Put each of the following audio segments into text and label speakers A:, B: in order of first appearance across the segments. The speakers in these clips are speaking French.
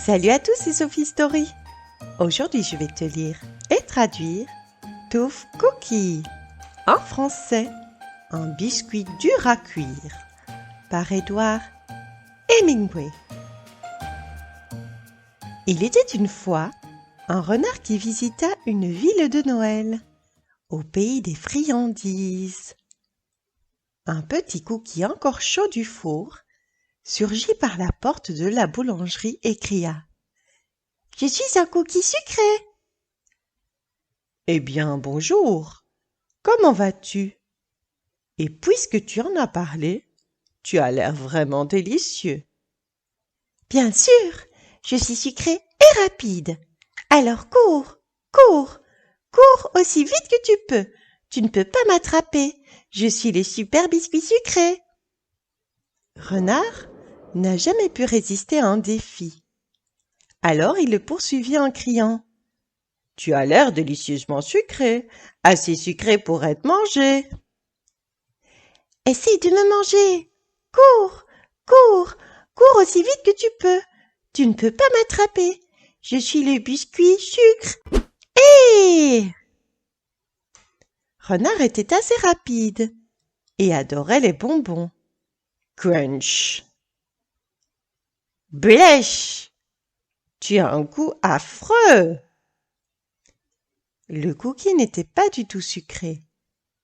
A: Salut à tous, c'est Sophie Story. Aujourd'hui, je vais te lire et traduire Touffe Cookie en français, un biscuit dur à cuire, par Edward Hemingway. Il était une fois un renard qui visita une ville de Noël, au pays des friandises. Un petit cookie encore chaud du four surgit par la porte de la boulangerie et cria « Je suis un cookie sucré !»« Eh bien, bonjour, comment vas-tu ? Et puisque tu en as parlé, tu as l'air vraiment délicieux. »« Bien sûr, je suis sucré et rapide. Alors cours, cours, cours aussi vite que tu peux. Tu ne peux pas m'attraper, je suis le super biscuit sucré. » Renard n'a jamais pu résister à un défi. Alors il le poursuivit en criant « Tu as l'air délicieusement sucré, assez sucré pour être mangé. »« Essaye de me manger. Cours, cours, cours aussi vite que tu peux. Tu ne peux pas m'attraper. Je suis le biscuit sucre. Hé !» Renard était assez rapide et adorait les bonbons. Crunch. Blèche. Tu as un goût affreux. Le cookie n'était pas du tout sucré,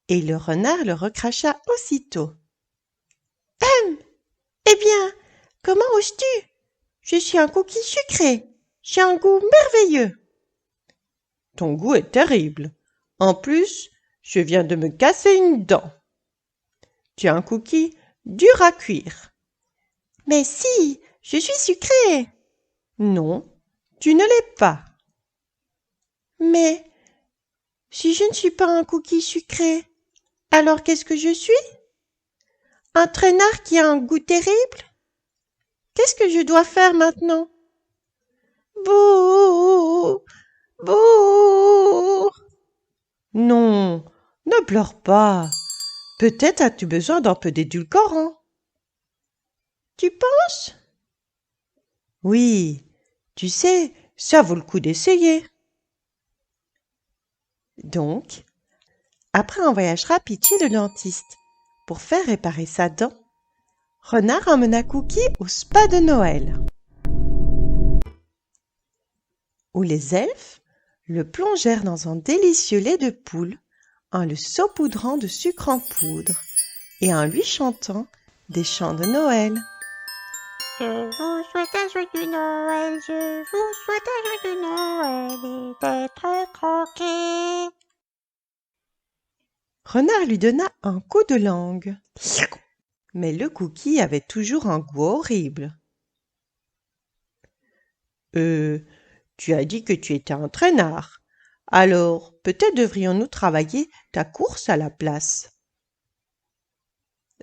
A: et le renard le recracha aussitôt. Eh bien, comment oses-tu? Je suis un cookie sucré. J'ai un goût merveilleux. Ton goût est terrible. En plus, je viens de me casser une dent. Tu es un cookie dur à cuire. Mais si, je suis sucré. Non, tu ne l'es pas. Mais si je ne suis pas un cookie sucré, alors qu'est-ce que je suis? Un traînard qui a un goût terrible? Qu'est-ce que je dois faire maintenant? Bouh! Bouh! Non, ne pleure pas. Peut-être as-tu besoin d'un peu d'édulcorant. Tu penses? Oui, tu sais, ça vaut le coup d'essayer. Donc, après un voyage rapide chez le dentiste pour faire réparer sa dent, Renard emmena Cookie au spa de Noël, où les elfes le plongèrent dans un délicieux lait de poule en le saupoudrant de sucre en poudre et en lui chantant des chants de Noël.
B: Je vous souhaite un joyeux Noël, je vous souhaite un joyeux Noël et d'être croqué.
A: Renard lui donna un coup de langue, mais le cookie avait toujours un goût horrible. Tu as dit que tu étais un traînard. Alors, peut-être devrions-nous travailler ta course à la place.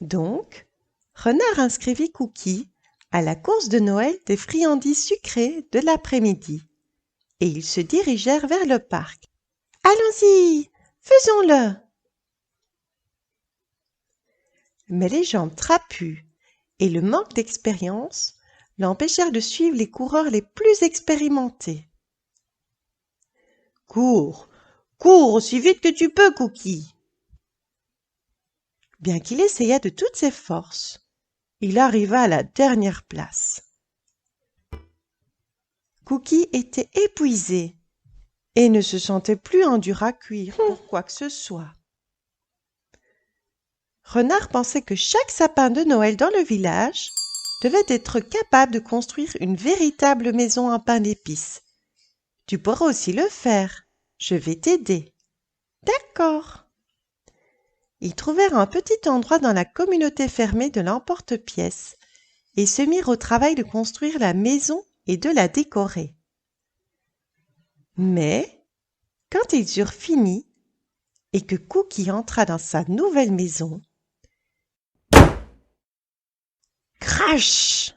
A: Donc, Renard inscrivit Cookie à la course de Noël des friandises sucrées de l'après-midi, et ils se dirigèrent vers le parc. « Allons-y, faisons-le !» Mais les jambes trapues et le manque d'expérience l'empêchèrent de suivre les coureurs les plus expérimentés. « Cours, cours aussi vite que tu peux, Cookie !» Bien qu'il essayât de toutes ses forces, il arriva à la dernière place. Cookie était épuisé et ne se sentait plus en dur à cuire pour quoi que ce soit. Renard pensait que chaque sapin de Noël dans le village devait être capable de construire une véritable maison en pain d'épices. « Tu pourras aussi le faire, je vais t'aider. »« D'accord. » Ils trouvèrent un petit endroit dans la communauté fermée de l'emporte-pièce et se mirent au travail de construire la maison et de la décorer. Mais, quand ils eurent fini et que Cookie entra dans sa nouvelle maison, crash!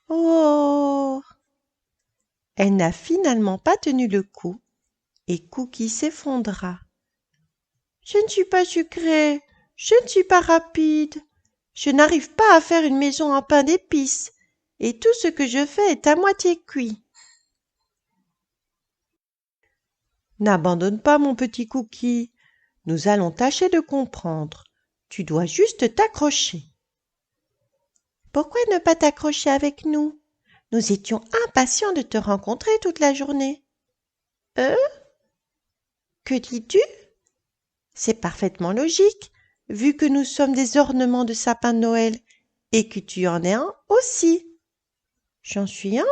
A: Oh! Elle n'a finalement pas tenu le coup et Cookie s'effondra. « Je ne suis pas sucré, je ne suis pas rapide, je n'arrive pas à faire une maison en pain d'épices, et tout ce que je fais est à moitié cuit. N'abandonne pas mon petit Cookie. Nous allons tâcher de comprendre. Tu dois juste t'accrocher. Pourquoi ne pas t'accrocher avec nous? Nous étions impatients de te rencontrer toute la journée. Que dis-tu? C'est parfaitement logique, vu que nous sommes des ornements de sapin de Noël et que tu en es un aussi. J'en suis un?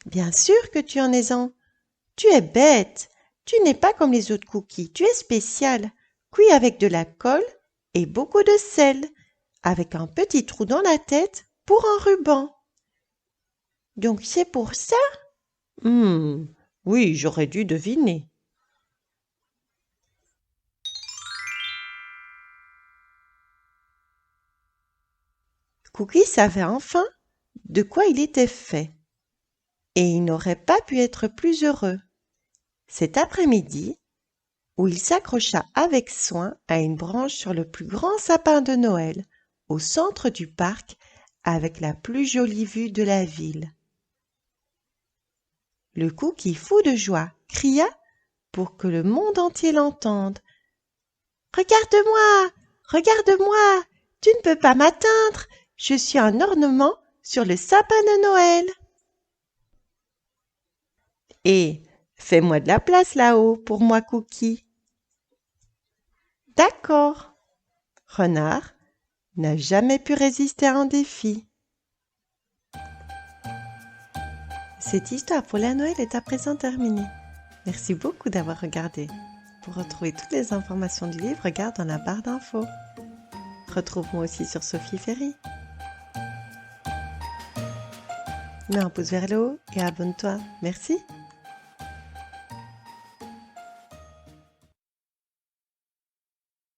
A: Bien sûr que tu en es un. Tu es bête. Tu n'es pas comme les autres cookies. Tu es spécial, cuit avec de la colle et beaucoup de sel, avec un petit trou dans la tête pour un ruban. Donc c'est pour ça? Oui, j'aurais dû deviner. Cookie savait enfin de quoi il était fait, et il n'aurait pas pu être plus heureux. Cet après-midi, où il s'accrocha avec soin à une branche sur le plus grand sapin de Noël, au centre du parc, avec la plus jolie vue de la ville. Le Cookie, fou de joie, cria pour que le monde entier l'entende. « Regarde-moi, regarde-moi, tu ne peux pas m'atteindre, je suis un ornement sur le sapin de Noël. » Et fais-moi de la place là-haut pour moi, Cookie. D'accord. Renard n'a jamais pu résister à un défi. Cette histoire pour la Noël est à présent terminée. Merci beaucoup d'avoir regardé. Pour retrouver toutes les informations du livre, regarde dans la barre d'infos. Retrouve-moi aussi sur Sophie Ferry. Mets un pouce vers le haut et abonne-toi. Merci.